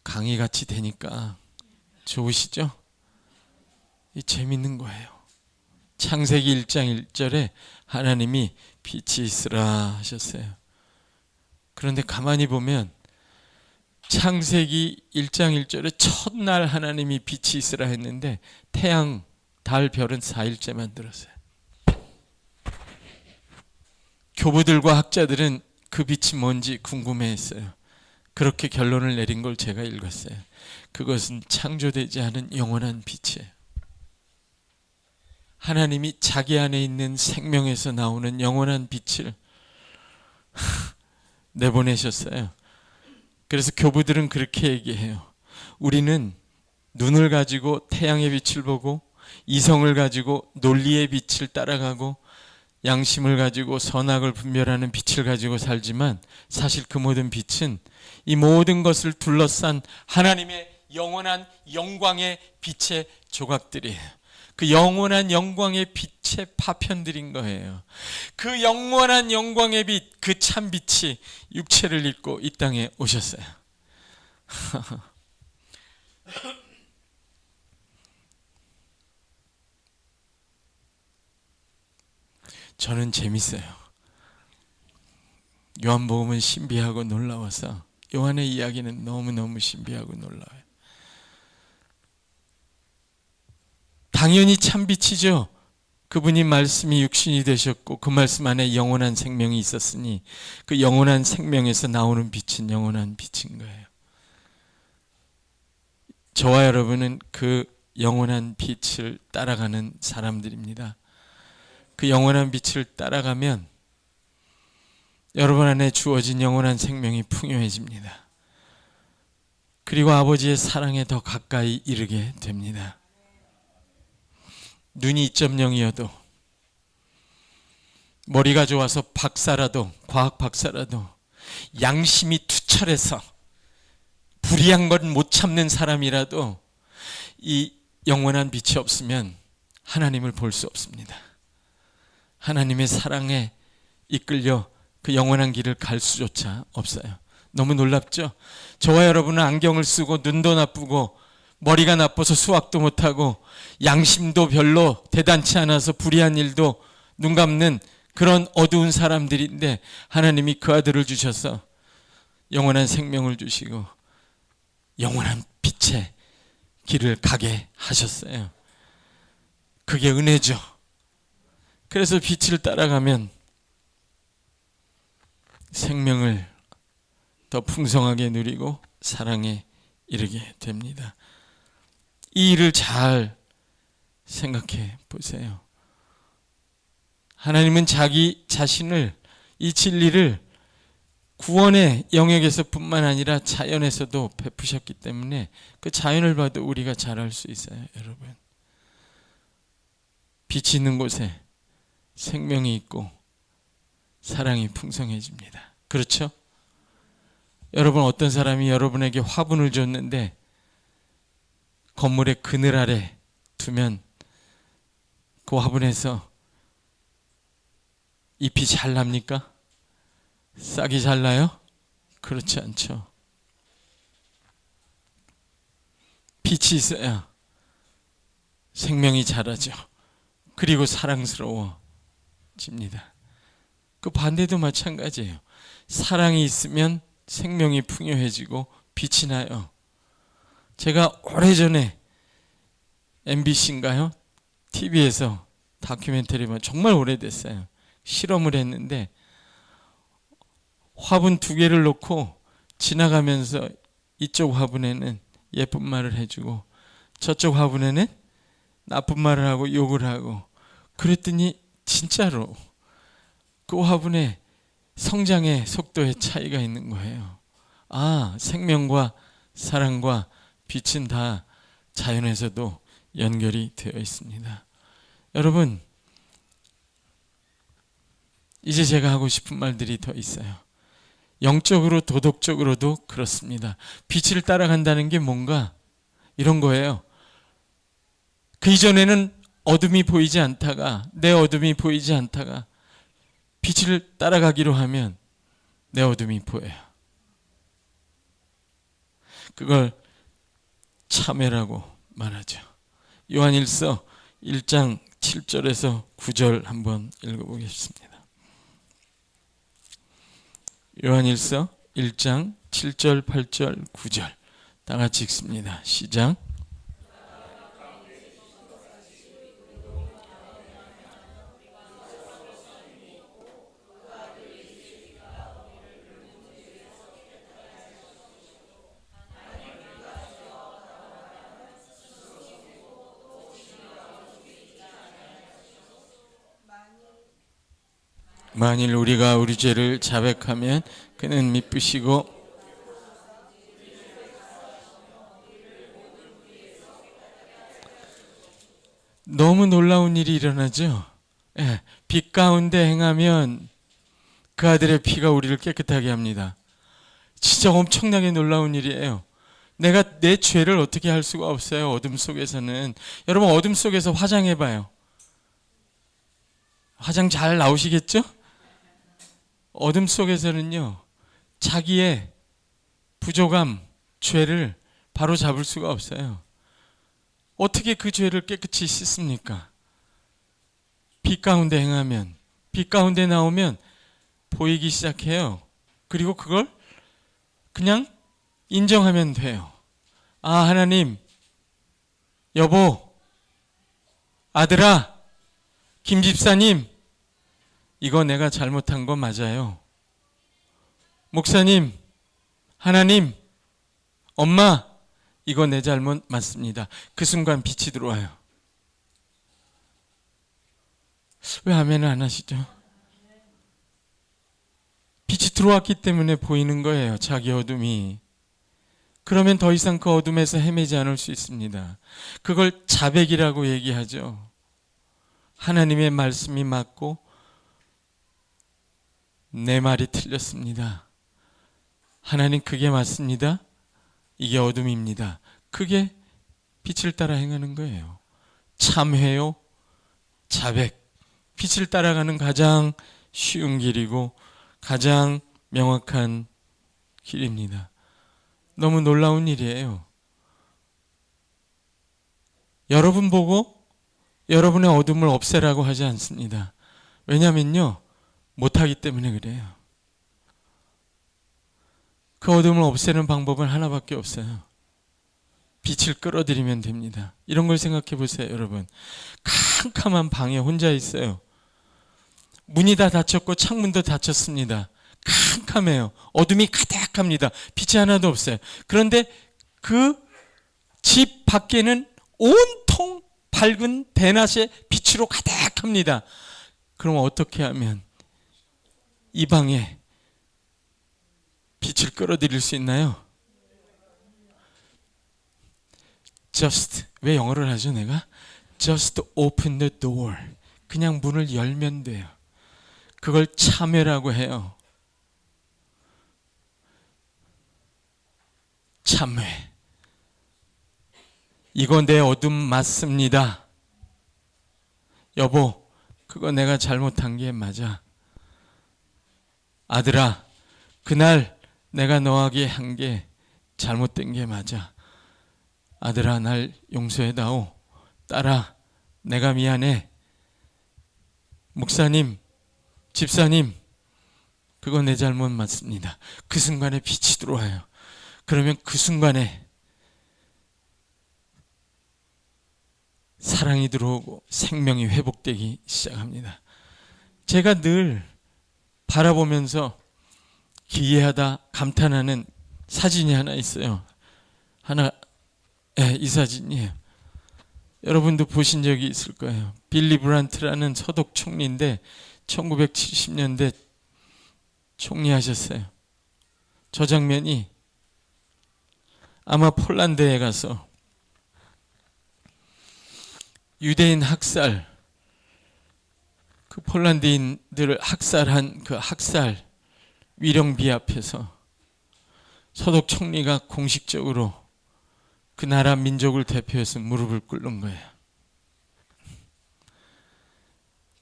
강의같이 되니까 좋으시죠? 이 재밌는 거예요. 창세기 1장 1절에 하나님이 빛이 있으라 하셨어요. 그런데 가만히 보면 창세기 1장 1절에 첫날 하나님이 빛이 있으라 했는데 태양, 달, 별은 4일째 만들었어요. 교부들과 학자들은 그 빛이 뭔지 궁금해했어요. 그렇게 결론을 내린 걸 제가 읽었어요. 그것은 창조되지 않은 영원한 빛이에요. 하나님이 자기 안에 있는 생명에서 나오는 영원한 빛을 내보내셨어요. 그래서 교부들은 그렇게 얘기해요. 우리는 눈을 가지고 태양의 빛을 보고, 이성을 가지고 논리의 빛을 따라가고, 양심을 가지고 선악을 분별하는 빛을 가지고 살지만, 사실 그 모든 빛은 이 모든 것을 둘러싼 하나님의 영원한 영광의 빛의 조각들이에요. 그 영원한 영광의 빛의 파편들인 거예요. 그 영원한 영광의 빛, 그 참 빛이 육체를 입고 이 땅에 오셨어요. 저는 재밌어요. 요한복음은 신비하고 놀라워서, 요한의 이야기는 너무너무 신비하고 놀라워요. 당연히 참빛이죠. 그분이 말씀이 육신이 되셨고 그 말씀 안에 영원한 생명이 있었으니 그 영원한 생명에서 나오는 빛은 영원한 빛인 거예요. 저와 여러분은 그 영원한 빛을 따라가는 사람들입니다. 그 영원한 빛을 따라가면 여러분 안에 주어진 영원한 생명이 풍요해집니다. 그리고 아버지의 사랑에 더 가까이 이르게 됩니다. 눈이 2.0이어도, 머리가 좋아서 박사라도, 과학 박사라도, 양심이 투철해서 불의한 건 못 참는 사람이라도 이 영원한 빛이 없으면 하나님을 볼 수 없습니다. 하나님의 사랑에 이끌려 그 영원한 길을 갈 수조차 없어요. 너무 놀랍죠? 저와 여러분은 안경을 쓰고 눈도 나쁘고 머리가 나빠서 수학도 못하고 양심도 별로 대단치 않아서 불의한 일도 눈 감는 그런 어두운 사람들인데, 하나님이 그 아들을 주셔서 영원한 생명을 주시고 영원한 빛의 길을 가게 하셨어요. 그게 은혜죠. 그래서 빛을 따라가면 생명을 더 풍성하게 누리고 사랑에 이르게 됩니다. 이 일을 잘 생각해 보세요. 하나님은 자기 자신을, 이 진리를 구원의 영역에서 뿐만 아니라 자연에서도 베푸셨기 때문에 그 자연을 봐도 우리가 잘 알 수 있어요. 여러분, 빛이 있는 곳에 생명이 있고 사랑이 풍성해집니다. 그렇죠? 여러분, 어떤 사람이 여러분에게 화분을 줬는데 건물의 그늘 아래 두면 그 화분에서 잎이 잘 납니까? 싹이 잘 나요? 그렇지 않죠. 빛이 있어야 생명이 자라죠. 그리고 사랑스러워집니다. 그 반대도 마찬가지예요. 사랑이 있으면 생명이 풍요해지고 빛이 나요. 제가 오래전에 MBC인가요? TV에서 다큐멘터리만, 정말 오래됐어요. 실험을 했는데 화분 2개를 놓고 지나가면서 이쪽 화분에는 예쁜 말을 해주고 저쪽 화분에는 나쁜 말을 하고 욕을 하고, 그랬더니 진짜로 그 화분에 성장의 속도의 차이가 있는 거예요. 아, 생명과 사랑과 빛은 다 자연에서도 연결이 되어 있습니다. 여러분, 이제 제가 하고 싶은 말들이 더 있어요. 영적으로 도덕적으로도 그렇습니다. 빛을 따라간다는 게 뭔가 이런 거예요. 그 이전에는 어둠이 보이지 않다가, 내 어둠이 보이지 않다가 빛을 따라가기로 하면 내 어둠이 보여요. 그걸 참회라고 말하죠. 요한일서 1장 7절에서 9절 한번 읽어보겠습니다. 요한일서 1장 7절, 8절, 9절 다 같이 읽습니다. 시작. 만일 우리가 우리 죄를 자백하면 그는 미쁘시고 너무 놀라운 일이 일어나죠. 예, 빛 가운데 행하면 그 아들의 피가 우리를 깨끗하게 합니다. 진짜 엄청나게 놀라운 일이에요. 내가 내 죄를 어떻게 할 수가 없어요. 어둠 속에서는. 여러분 어둠 속에서 화장해봐요. 화장 잘 나오시겠죠? 어둠 속에서는요, 자기의 부족함, 죄를 바로 잡을 수가 없어요. 어떻게 그 죄를 깨끗이 씻습니까? 빛 가운데 행하면, 빛 가운데 나오면 보이기 시작해요. 그리고 그걸 그냥 인정하면 돼요. 아, 하나님, 여보, 아들아, 김 집사님, 이거 내가 잘못한 거 맞아요. 목사님, 하나님, 엄마, 이거 내 잘못 맞습니다. 그 순간 빛이 들어와요. 왜 아멘을 안 하시죠? 빛이 들어왔기 때문에 보이는 거예요. 자기 어둠이. 그러면 더 이상 그 어둠에서 헤매지 않을 수 있습니다. 그걸 자백이라고 얘기하죠. 하나님의 말씀이 맞고 내 말이 틀렸습니다. 하나님, 그게 맞습니다. 이게 어둠입니다. 그게 빛을 따라 행하는 거예요. 참회요, 자백. 빛을 따라가는 가장 쉬운 길이고 가장 명확한 길입니다. 너무 놀라운 일이에요. 여러분 보고 여러분의 어둠을 없애라고 하지 않습니다. 왜냐면요, 못하기 때문에 그래요. 그 어둠을 없애는 방법은 하나밖에 없어요. 빛을 끌어들이면 됩니다. 이런 걸 생각해 보세요, 여러분. 캄캄한 방에 혼자 있어요. 문이 다 닫혔고 창문도 닫혔습니다. 캄캄해요. 어둠이 가득합니다. 빛이 하나도 없어요. 그런데 그 집 밖에는 온통 밝은 대낮의 빛으로 가득합니다. 그럼 어떻게 하면 이 방에 빛을 끌어들일 수 있나요? Just, 왜 영어를 하죠 내가? Just open the door. 그냥 문을 열면 돼요. 그걸 참회라고 해요. 참회. 이거 내 어둠 맞습니다. 여보, 그거 내가 잘못한 게 맞아. 아들아, 그날 내가 너에게 한 게 잘못된 게 맞아. 아들아, 날 용서해다오. 딸아, 내가 미안해. 목사님, 집사님, 그거 내 잘못 맞습니다. 그 순간에 빛이 들어와요. 그러면 그 순간에 사랑이 들어오고 생명이 회복되기 시작합니다. 제가 늘 바라보면서 기이하다 감탄하는 사진이 하나 있어요. 이 사진이에요. 여러분도 보신 적이 있을 거예요. 빌리 브란트라는 서독 총리인데 1970년대 총리하셨어요. 저 장면이 아마 폴란드에 가서 유대인 학살, 그 폴란드인들을 학살한 그 학살 위령비 앞에서 서독 총리가 공식적으로 그 나라 민족을 대표해서 무릎을 꿇는 거예요.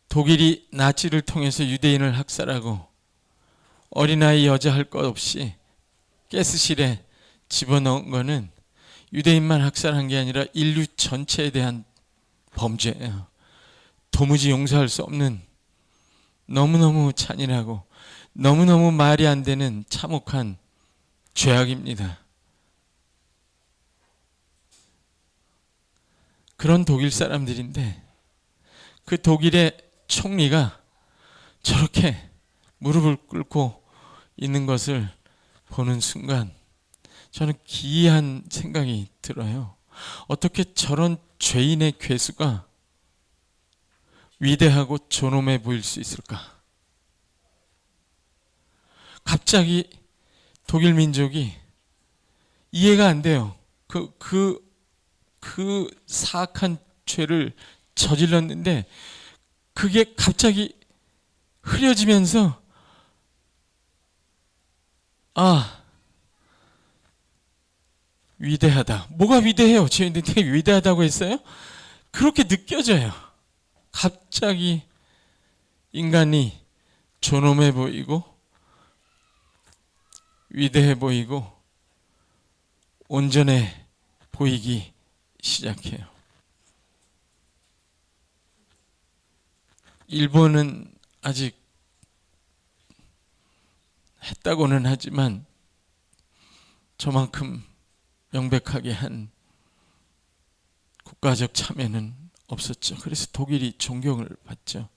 독일이 나치를 통해서 유대인을 학살하고 어린아이 여자 할 것 없이 가스실에 집어넣은 거는 유대인만 학살한 게 아니라 인류 전체에 대한 범죄예요. 도무지 용서할 수 없는, 너무너무 잔인하고 너무너무 말이 안 되는 참혹한 죄악입니다. 그런 독일 사람들인데 그 독일의 총리가 저렇게 무릎을 꿇고 있는 것을 보는 순간 저는 기이한 생각이 들어요. 어떻게 저런 죄인의 괴수가 위대하고 존엄해 보일 수 있을까? 갑자기 독일 민족이 이해가 안 돼요. 그 사악한 죄를 저질렀는데 그게 갑자기 흐려지면서 위대하다. 뭐가 위대해요? 저희한테 위대하다고 했어요? 그렇게 느껴져요. 갑자기 인간이 존엄해 보이고 위대해 보이고 온전해 보이기 시작해요. 일본은 아직 했다고는 하지만 저만큼 명백하게 한 국가적 참여는 없었죠. 그래서 독일이 존경을 받죠.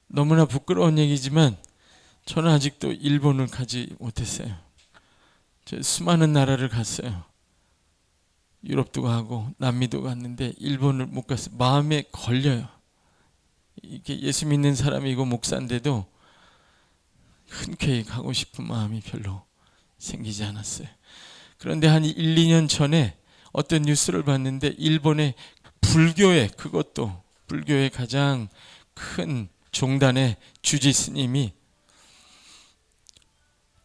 너무나 부끄러운 얘기지만 저는 아직도 일본을 가지 못했어요. 저 수많은 나라를 갔어요. 유럽도 가고 남미도 갔는데 일본을 못 갔어요. 마음에 걸려요. 이게 예수 믿는 사람이고 목사인데도 흔쾌히 가고 싶은 마음이 별로 생기지 않았어요. 그런데 한 1, 2년 전에 어떤 뉴스를 봤는데 일본의 그것도 불교의 가장 큰 종단의 주지 스님이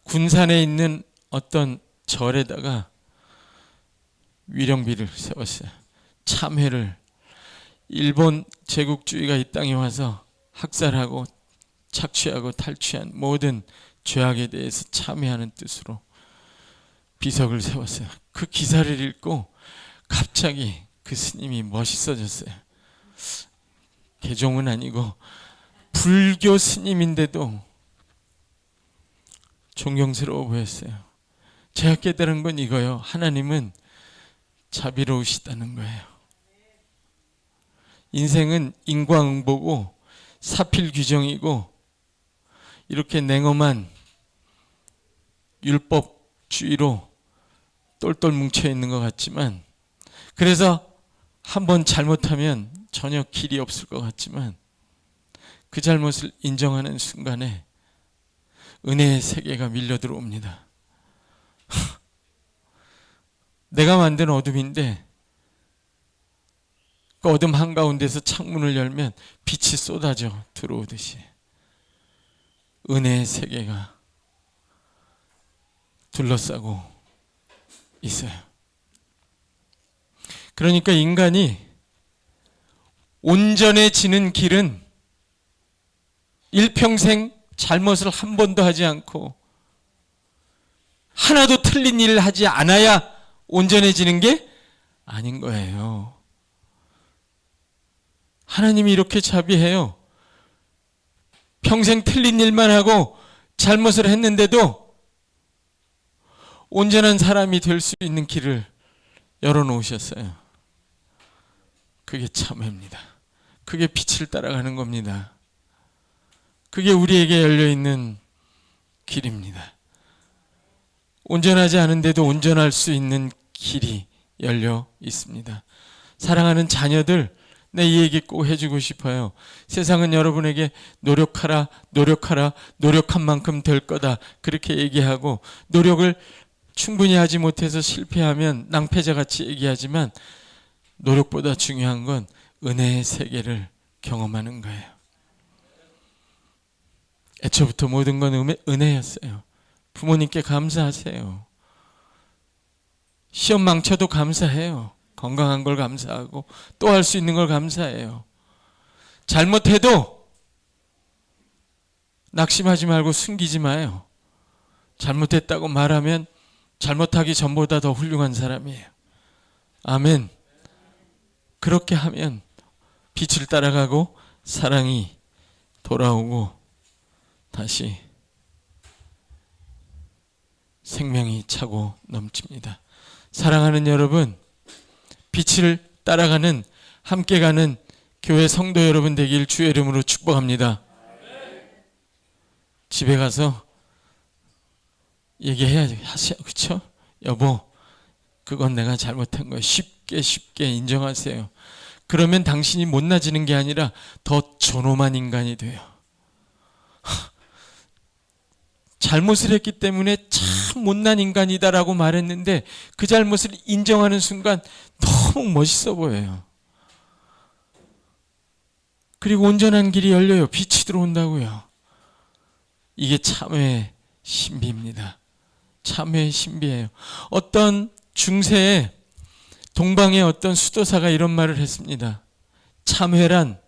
군산에 있는 어떤 절에다가 위령비를 세웠어요. 참회를, 일본 제국주의가 이 땅에 와서 학살하고 착취하고 탈취한 모든 죄악에 대해서 참회하는 뜻으로 비석을 세웠어요. 그 기사를 읽고 갑자기 그 스님이 멋있어졌어요. 개종은 아니고 불교 스님인데도 존경스러워 보였어요. 제가 깨달은 건 이거요. 하나님은 자비로우시다는 거예요. 인생은 인과응보고 사필규정이고 이렇게 냉엄한 율법주의로 똘똘 뭉쳐있는 것 같지만, 그래서 한번 잘못하면 전혀 길이 없을 것 같지만 그 잘못을 인정하는 순간에 은혜의 세계가 밀려 들어옵니다. 내가 만든 어둠인데 그 어둠 한가운데서 창문을 열면 빛이 쏟아져 들어오듯이 은혜의 세계가 둘러싸고 있어요. 그러니까 인간이 온전해지는 길은 일평생 잘못을 한 번도 하지 않고 하나도 틀린 일을 하지 않아야 온전해지는 게 아닌 거예요. 하나님이 이렇게 자비해요. 평생 틀린 일만 하고 잘못을 했는데도 온전한 사람이 될 수 있는 길을 열어놓으셨어요. 그게 참회입니다. 그게 빛을 따라가는 겁니다. 그게 우리에게 열려있는 길입니다. 온전하지 않은데도 온전할 수 있는 길이 열려 있습니다. 사랑하는 자녀들, 내 이 얘기 꼭 해주고 싶어요. 세상은 여러분에게 노력하라, 노력한 만큼 될 거다, 그렇게 얘기하고, 노력을 충분히 하지 못해서 실패하면 낭패자같이 얘기하지만 노력보다 중요한 건 은혜의 세계를 경험하는 거예요. 애초부터 모든 건 은혜였어요. 부모님께 감사하세요. 시험 망쳐도 감사해요. 건강한 걸 감사하고 또 할 수 있는 걸 감사해요. 잘못해도 낙심하지 말고 숨기지 마요. 잘못했다고 말하면 잘못하기 전보다 더 훌륭한 사람이에요. 아멘. 그렇게 하면 빛을 따라가고 사랑이 돌아오고 다시 생명이 차고 넘칩니다. 사랑하는 여러분, 빛을 따라가는, 함께 가는 교회 성도 여러분 되길 주의 이름으로 축복합니다. 집에 가서 얘기해야지, 그렇죠? 여보, 그건 내가 잘못한 거예요. 쉽게 인정하세요. 그러면 당신이 못나지는 게 아니라 더 존엄한 인간이 돼요. 잘못을 했기 때문에 참 못난 인간이다라고 말했는데 그 잘못을 인정하는 순간 너무 멋있어 보여요. 그리고 온전한 길이 열려요. 빛이 들어온다고요. 이게 참회의 신비입니다. 참회의 신비예요. 어떤 중세에 동방의 어떤 수도사가 이런 말을 했습니다. 참회란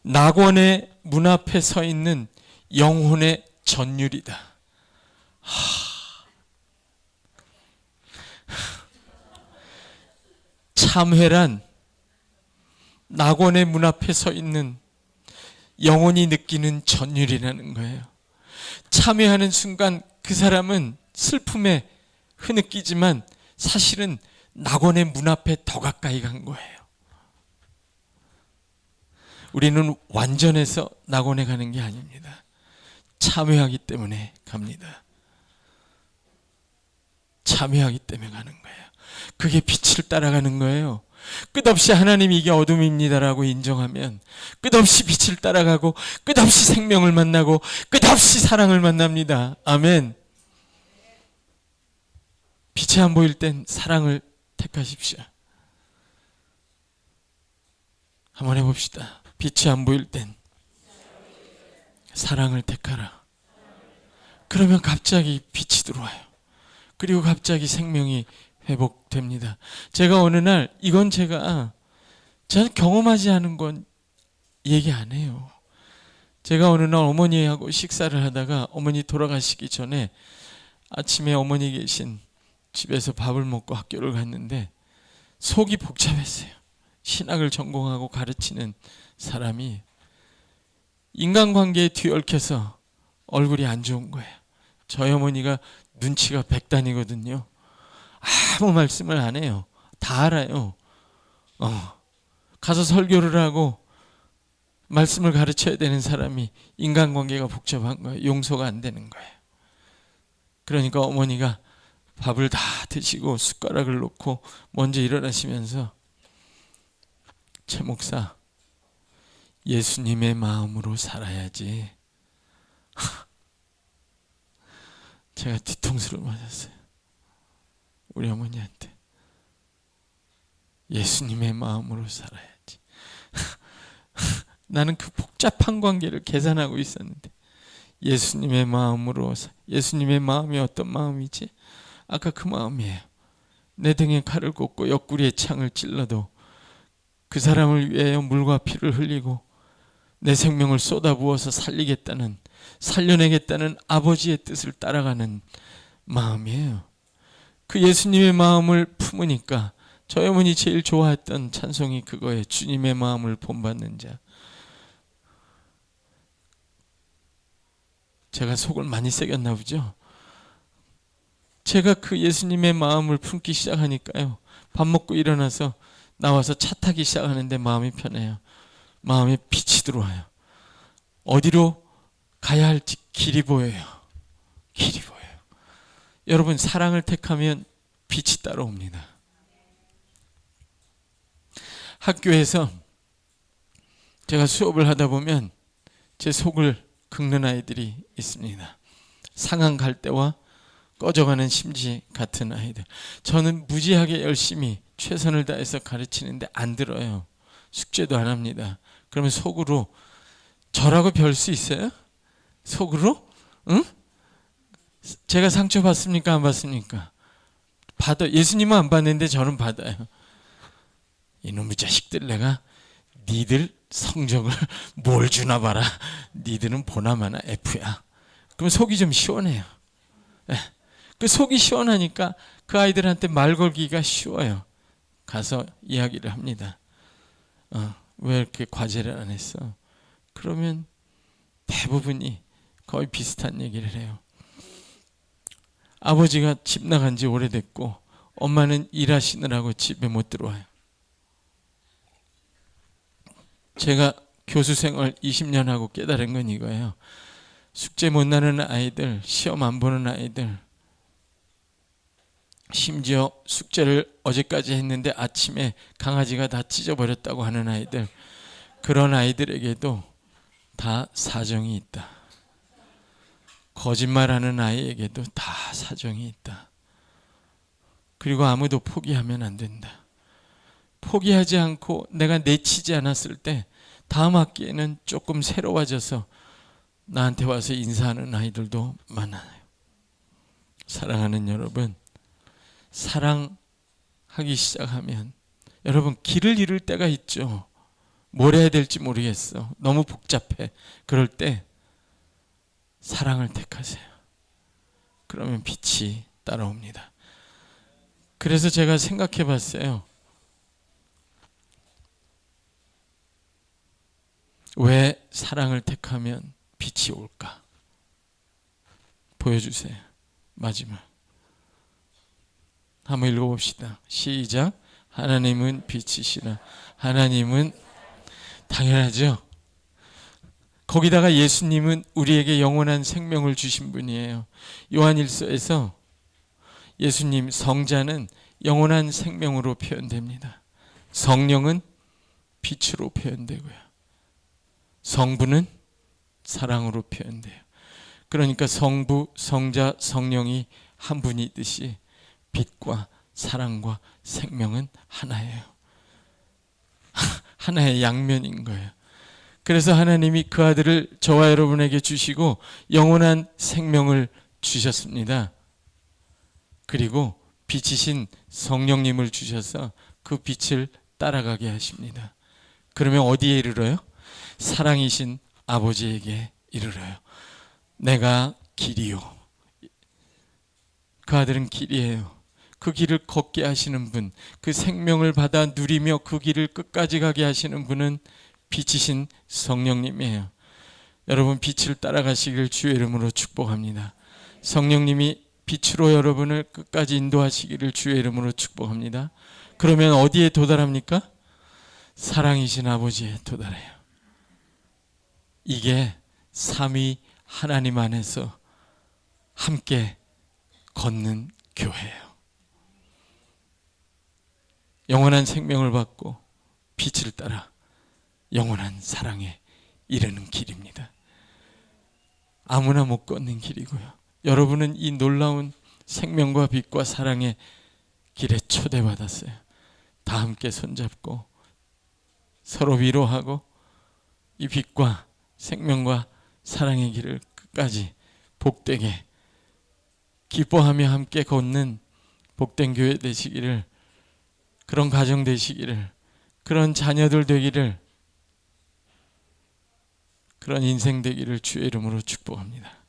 낙원의 문 앞에 서 있는 영혼의 전율이다. 참회란 낙원의 문 앞에 서 있는 영혼이 느끼는 전율이라는 거예요. 참회하는 순간 그 사람은 슬픔에 흐느끼지만 사실은 낙원의 문 앞에 더 가까이 간 거예요. 우리는 완전해서 낙원에 가는 게 아닙니다. 참회하기 때문에 갑니다. 참회하기 때문에 가는 거예요. 그게 빛을 따라가는 거예요. 끝없이 하나님이 이게 어둠입니다라고 인정하면 끝없이 빛을 따라가고 끝없이 생명을 만나고 끝없이 사랑을 만납니다. 아멘. 빛이 안 보일 땐 사랑을 택하십시오. 한번 해봅시다. 빛이 안 보일 땐 사랑을 택하라. 그러면 갑자기 빛이 들어와요. 그리고 갑자기 생명이 회복됩니다. 제가 어느 날 이건 저는 경험하지 않은 건 얘기 안 해요. 제가 어느 날 어머니하고 식사를 하다가 어머니 돌아가시기 전에 아침에 어머니 계신 집에서 밥을 먹고 학교를 갔는데 속이 복잡했어요. 신학을 전공하고 가르치는 사람이 인간관계에 뒤얽혀서 얼굴이 안 좋은 거예요. 저희 어머니가 눈치가 백단이거든요. 아무 말씀을 안 해요. 다 알아요. 가서 설교를 하고 말씀을 가르쳐야 되는 사람이 인간관계가 복잡한 거예요. 용서가 안 되는 거예요. 그러니까 어머니가 밥을 다 드시고 숟가락을 놓고 먼저 일어나시면서 최 목사, 예수님의 마음으로 살아야지. 제가 뒤통수를 맞았어요. 우리 어머니한테. 예수님의 마음으로 살아야지. 나는 그 복잡한 관계를 계산하고 있었는데 예수님의 마음으로, 예수님의 마음이 어떤 마음이지? 아까 그 마음이에요. 내 등에 칼을 꽂고 옆구리에 창을 찔러도 그 사람을 위하여 물과 피를 흘리고 내 생명을 쏟아부어서 살려내겠다는 아버지의 뜻을 따라가는 마음이에요. 그 예수님의 마음을 품으니까 저희 어머니 제일 좋아했던 찬송이 그거예요. 주님의 마음을 본받는 자. 제가 속을 많이 새겼나 보죠. 제가 그 예수님의 마음을 품기 시작하니까요. 밥 먹고 일어나서 나와서 차 타기 시작하는데 마음이 편해요. 마음에 빛이 들어와요. 어디로 가야 할지 길이 보여요. 길이 보여요. 여러분, 사랑을 택하면 빛이 따라옵니다. 학교에서 제가 수업을 하다 보면 제 속을 긁는 아이들이 있습니다. 상한 갈대와 꺼져가는 심지 같은 아이들. 저는 무지하게 열심히 최선을 다해서 가르치는데 안 들어요. 숙제도 안 합니다. 그러면 속으로 저라고 별 수 있어요? 속으로? 응? 제가 상처 받습니까? 안 받습니까? 받아. 예수님은 안 받는데 저는 받아요. 이놈의 자식들, 내가 니들 성적을 뭘 주나 봐라. 니들은 보나마나 F야. 그럼 속이 좀 시원해요. 그 속이 시원하니까 그 아이들한테 말 걸기가 쉬워요. 가서 이야기를 합니다. 왜 이렇게 과제를 안 했어? 그러면 대부분이 거의 비슷한 얘기를 해요. 아버지가 집 나간 지 오래됐고 엄마는 일하시느라고 집에 못 들어와요. 제가 교수 생활 20년 하고 깨달은 건 이거예요. 숙제 못 나는 아이들, 시험 안 보는 아이들, 심지어 숙제를 어제까지 했는데 아침에 강아지가 다 찢어버렸다고 하는 아이들, 그런 아이들에게도 다 사정이 있다. 거짓말하는 아이에게도 다 사정이 있다. 그리고 아무도 포기하면 안 된다. 포기하지 않고 내가 내치지 않았을 때 다음 학기에는 조금 새로워져서 나한테 와서 인사하는 아이들도 많아요. 사랑하는 여러분, 사랑하기 시작하면 여러분 길을 잃을 때가 있죠. 뭘 해야 될지 모르겠어. 너무 복잡해. 그럴 때 사랑을 택하세요. 그러면 빛이 따라옵니다. 그래서 제가 생각해 봤어요. 왜 사랑을 택하면 빛이 올까? 보여주세요. 마지막. 한번 읽어봅시다. 시작. 하나님은 빛이시라. 하나님은 당연하죠. 거기다가 예수님은 우리에게 영원한 생명을 주신 분이에요. 요한일서에서 예수님 성자는 영원한 생명으로 표현됩니다. 성령은 빛으로 표현되고요. 성부는 사랑으로 표현돼요. 그러니까 성부, 성자, 성령이 한 분이듯이 빛과 사랑과 생명은 하나예요. 하나의 양면인 거예요. 그래서 하나님이 그 아들을 저와 여러분에게 주시고 영원한 생명을 주셨습니다. 그리고 빛이신 성령님을 주셔서 그 빛을 따라가게 하십니다. 그러면 어디에 이르러요? 사랑이신 아버지에게 이르러요. 내가 길이요. 그 아들은 길이에요. 그 길을 걷게 하시는 분, 그 생명을 받아 누리며 그 길을 끝까지 가게 하시는 분은 빛이신 성령님이에요. 여러분 빛을 따라가시길 주의 이름으로 축복합니다. 성령님이 빛으로 여러분을 끝까지 인도하시기를 주의 이름으로 축복합니다. 그러면 어디에 도달합니까? 사랑이신 아버지에 도달해요. 이게 삼위 하나님 안에서 함께 걷는 교회예요. 영원한 생명을 받고 빛을 따라 영원한 사랑에 이르는 길입니다. 아무나 못 걷는 길이고요. 여러분은 이 놀라운 생명과 빛과 사랑의 길에 초대받았어요. 다 함께 손잡고 서로 위로하고 이 빛과 생명과 사랑의 길을 끝까지 복되게 기뻐하며 함께 걷는 복된 교회 되시기를, 그런 가정 되시기를, 그런 자녀들 되기를, 그런 인생 되기를 주의 이름으로 축복합니다.